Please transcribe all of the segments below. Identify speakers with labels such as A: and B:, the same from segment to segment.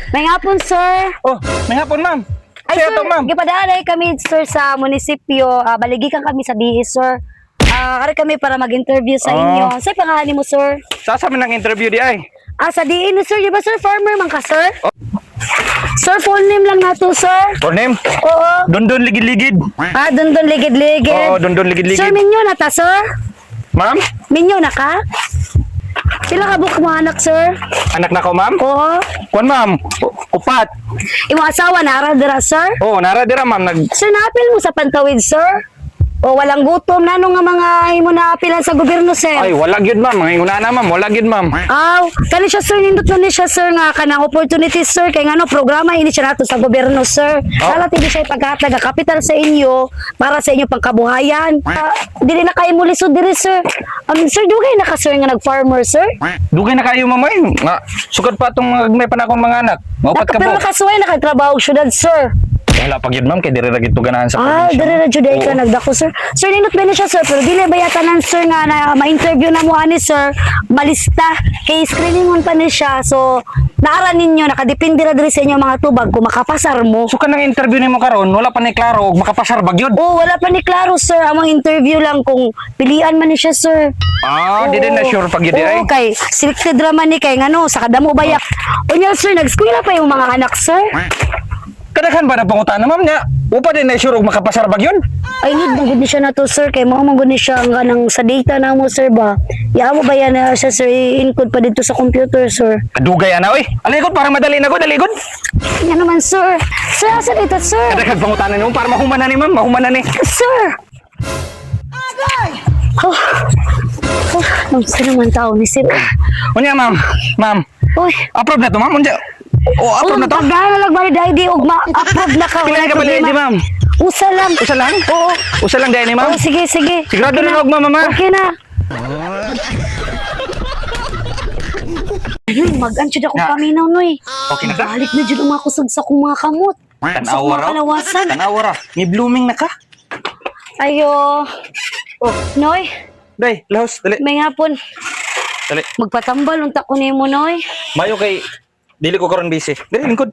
A: May hapon, sir.
B: Oh, may hapon, ma'am.
A: Ay,
B: Siya
A: sir,
B: to, ma'am.
A: gipadaalay kami, sir, sa munisipyo. Baligikan kami sa bihis, sir. Kari kami para mag-interview sa inyo. Sir, pangalan mo, sir?
B: Sasa man ang interview di ay.
A: Sa diin ni sir, di ba, sir? Farmer man ka, sir? Sir, full name lang na to, sir.
B: For name?
A: Oo.
B: Dondon ligid-ligid.
A: Dundun ligid-ligid.
B: Oo, dondon
A: Sir,
B: ligid-ligid.
A: minyo na ta, sir?
B: Ma'am?
A: Minyo na ka? Pila ka buk mo anak, sir?
B: Anak na ko, ma'am?
A: Oo.
B: Kuan, ma'am. Upat.
A: Imong asawa na ara dira, sir?
B: Oh, nara dira, ma'am.
A: Sir, naapil mo sa Pantawid, sir? O walang gutom, nano nga mga imo na apilan sa gobyerno, sir?
B: Ay, wala gyud, ma'am. Mga inguna na, ma'am. Wala gyud, ma'am.
A: Kani siya, sir, nindot na ni siya, sir, nga kanang opportunity, sir, kay ngano programa ini siya nato sa gobyerno, sir. Dalat hindi siya ipaghatag nga kapital sa inyo para sa inyo pangkabuhayan. Dili na kayo muli lisod diri, sir. Sir, dugay na ka, sir, nga nag-farmer, sir?
B: Dugay na kayo, ma'am. Ay, nga, sugad pa itong may panakong mga anak. Maupat ka
A: Pero
B: po.
A: nakasuway nakatrabaho og syudad, sir.
B: Wala pa gyud, ma'am. Kay dire ra gyud to ganahan sa probinsya.
A: Diri na juday ka
B: Oo.
A: nagdako, sir. Sir, nindot ba na siya, sir? Pero dili ba yatanan, sir, nga na ma-interview na mo ani, sir? Malista. Kay screeningon pa ni siya. So, naaran ninyo, nakadepende na diri sa inyo mga tubag kung makapasar mo.
B: So kanang interview nimo karon, wala pa ni klaro og makapasar ba gyud?
A: Wala pa ni klaro, sir. Amang interview lang kung pilian man ni siya, sir.
B: Di din na sure pag gyud ay.
A: Oo, kay selected raman ni kay ngano sa kadamo bayak. Unya, sir, nag-eskwela pa yung mga anak, sir.
B: Kadaghan ba na pangutana, ma'am nya? Upa din na sure og makapasar ba gyud?
A: Ay, need na gud ni siya na to, sir. Kay mao man gud ni siya nga nang sa data na mo, sir, ba? Ya mo ba yan na siya, sir, i-encode pa dito sa computer, sir?
B: Kadugay ana oy. Aligod para madali na gud, aligod.
A: Yan naman, sir. Sir, asa dito, sir?
B: Kadaghan pangutana nimo para mahuman na ni, ma'am. Mahuman na ni.
A: Sir! Oh, ang sino man tao ni sir.
B: Unya, ma'am. Ma'am.
A: Uy,
B: Approve na to, ma'am. Unya. Approve na to.
A: pagdala lang ba ni ID og ma-approve na ka?
B: Pila ka bali di, ma'am?
A: Usa lang.
B: Usa lang?
A: Oo.
B: Usa lang dai ni, ma'am.
A: Sige, sige.
B: Sigurado na og ma'am, ma'am.
A: Okay na. Ayun, mag-ansyod ako
B: Nga.
A: paminaw, noy.
B: Okay na ka?
A: Balik na dyan ang mga kusog sa kong mga kamot.
B: Tanawa ra.
A: kalawasan.
B: Tanawa ra. Ni blooming na ka.
A: Ayo. Oh, noy.
B: Dai, lahos, dali.
A: May hapon.
B: Dali.
A: Magpatambal, unta ko nimo, noy.
B: Mayo kay dili ko karon busy. Dali lingkod.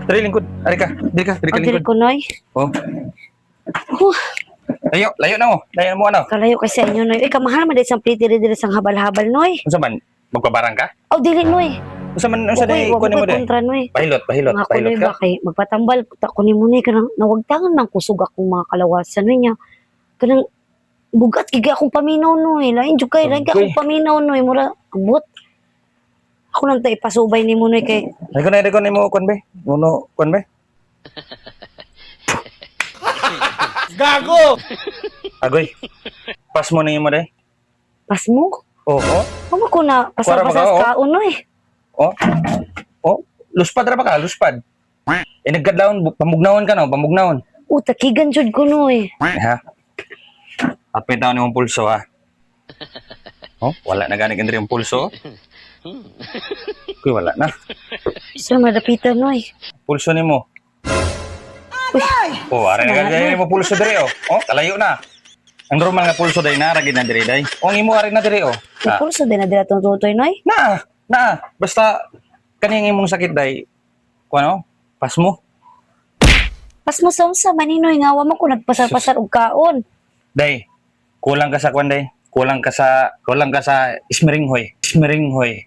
B: Dali lingkod. Ari ka. Dili ka, dili ka
A: O, dili
B: lingkod.
A: ko, noy.
B: Oh.
A: Huh,
B: Layo, layo na mo. Layo mo ano.
A: kalayo kasi inyo, noy. Kamahal man dahil sa pliti dili sang habal-habal, noy.
B: Unsa man? Magpabarang ka?
A: Oh, dili, noy.
B: Unsa man unsa dai
A: Wag
B: kuno mo
A: ko'y
B: dai?
A: kontra, noy.
B: Pahilot, pahilot,
A: Mga
B: pahilot
A: kunoy
B: ka.
A: ba kay magpatambal ta ko nimo ni kanang nawagtangan man kusog akong mga kalawasan niya. Kanang bugat giga akong paminaw noy. Lain jud kay lain ka
B: Okay.
A: akong paminaw noy mura ambot. Ako lang ta ipasubay nimo noy kay
B: Dai ko nimo kon be. Uno kon be.
C: Gago!
B: Agoy. Pas mo na imo dai.
A: pas mo.
B: Oo.
A: Amo ko na
B: Para
A: pasar-pasar
B: maka-
A: ka unoy.
B: Oh. Oh, luspad ra ba ka? Luspad. Nagkadlawon pamugnawon ka no, pamugnawon.
A: Takigan jud ko noy.
B: Ha? Apit daw ni mong pulso ha. Oh, wala na gani kandiri yung pulso. Kuy wala na.
A: Sir madapitan noy.
B: Pulso nimo.
A: Uy,
B: Oh, ara na gani mo pulso diri oh. Oh, kalayo na. Ang normal nga pulso day na ragid na diri day. Oh, imo ari na diri oh.
A: may pulso din na dira tutoy noy.
B: Na. Basta kaniyang imong sakit day. Kuno? Pas mo.
A: Pas mo sa maninoy nga wa man ko nagpasar-pasar og kaon.
B: Day. Kulang ka sa kwan day. Kulang ka sa ismeringhoy. Ismeringhoy.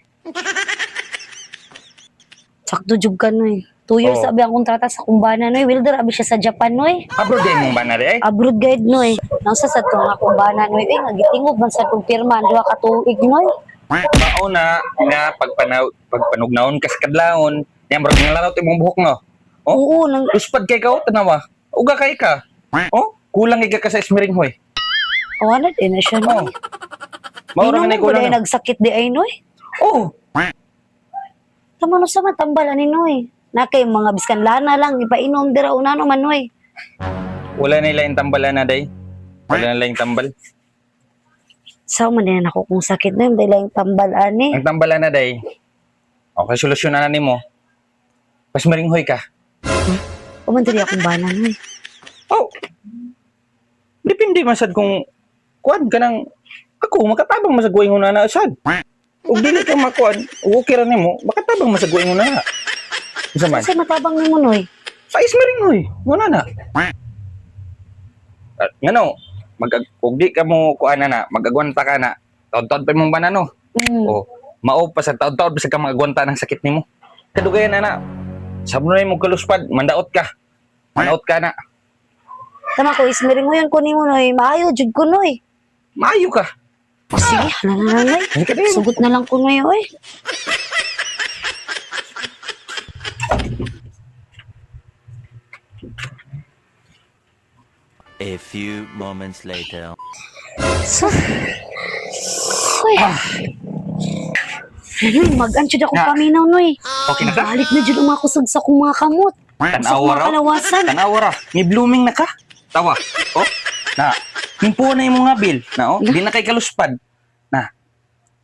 A: Sakto jud ka noy. 2 years
B: Oh.
A: sabi ang kontrata sa kumbana noy. Wilder abi siya sa Japan noy.
B: Abroad day mong banari ay.
A: Abroad guide noy. Nasa sa to nga kumbana noy. Nga gitingog man sa tong pirma duha ka tuig noy.
B: Mauna nga pagpanugnaon kas kadlawon, yan bro nga laraw imong buhok no. Oh,
A: Oo nang
B: luspad kay ka tanawa. Uga kay ka. Oh, kulang iga ka sa ismeringhoy.
A: wala din na siya
B: Oh.
A: noy.
B: Maura
A: Di
B: man ay
A: naman ko
B: kulang.
A: dahil nagsakit di ay noy.
B: Oh,
A: Tama no sa matambalan ni noy. Na kay mga biskan lana lang ipainom dira una no man noy.
B: wala na ilang tambalan na day. Wala na ilang tambal.
A: Sa man din ako kung sakit noy dahil lang tambal ani.
B: Ang tambalan na day. Okay, solusyonan na nimo. Pasmeringhoy ka.
A: Uman diri akong bana noy.
B: Oh. Depende masad kung kuan ka nang ako makatabang masagway mo na asad. Ug dili ka makuan, okay ra nimo, makatabang masagway mo na. Isa man.
A: Kasi matabang ni mo, Noy.
B: Pais mo rin, oy. Wala na. Ngano, kung di ka mo kuan na, magagwanta ka na. Taon-taon pa mong banano. O, mao pa sa taon-taon pa sa ka magagwanta ng sakit nimo. Kadugayan na. Sabi na mo kaluspad, mandaot ka. Mandaot ka na.
A: Tama ko, ismering mo yun kunin mo, Noy. Maayo, jud ko, Noy.
B: Maayo ka.
A: O sige, hala na lang, Noy.
B: Hindi ka din.
A: Sugot na lang ko ngayon, oy.
D: A few moments later.
A: So, uy. Noy, mag-ansyod ako
B: Na.
A: paminaw, Noy.
B: Okay na ka?
A: Balik na dyan ang kusog sa kong mga kamot. Sa
B: Tanawa
A: kong mga
B: raw.
A: kalawasan.
B: Tanawa ra. Ni blooming na ka. Tawa. Oh. Na. Himpo na yung mga bill. Na oh. Di na kay kaluspad. Na.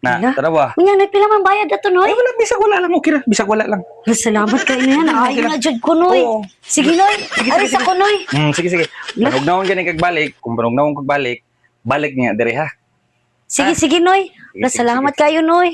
A: Ala.
B: Tanawa.
A: Unya, Noy, pila man bayad ato, Noy?
B: Ay, wala. Bisag wala lang. Okay na. Bisag wala lang.
A: Salamat kayo na yan. Ayaw na dyan ko, Noy.
B: Oo.
A: Sige, Noy. Alis ako, Noy.
B: Sige. Panugnaon ka ni kagbalik. Kung panugnaon kagbalik, balik niya. Dere ha.
A: Sige, Noy.
B: Sige,
A: Salamat kayo, Noy.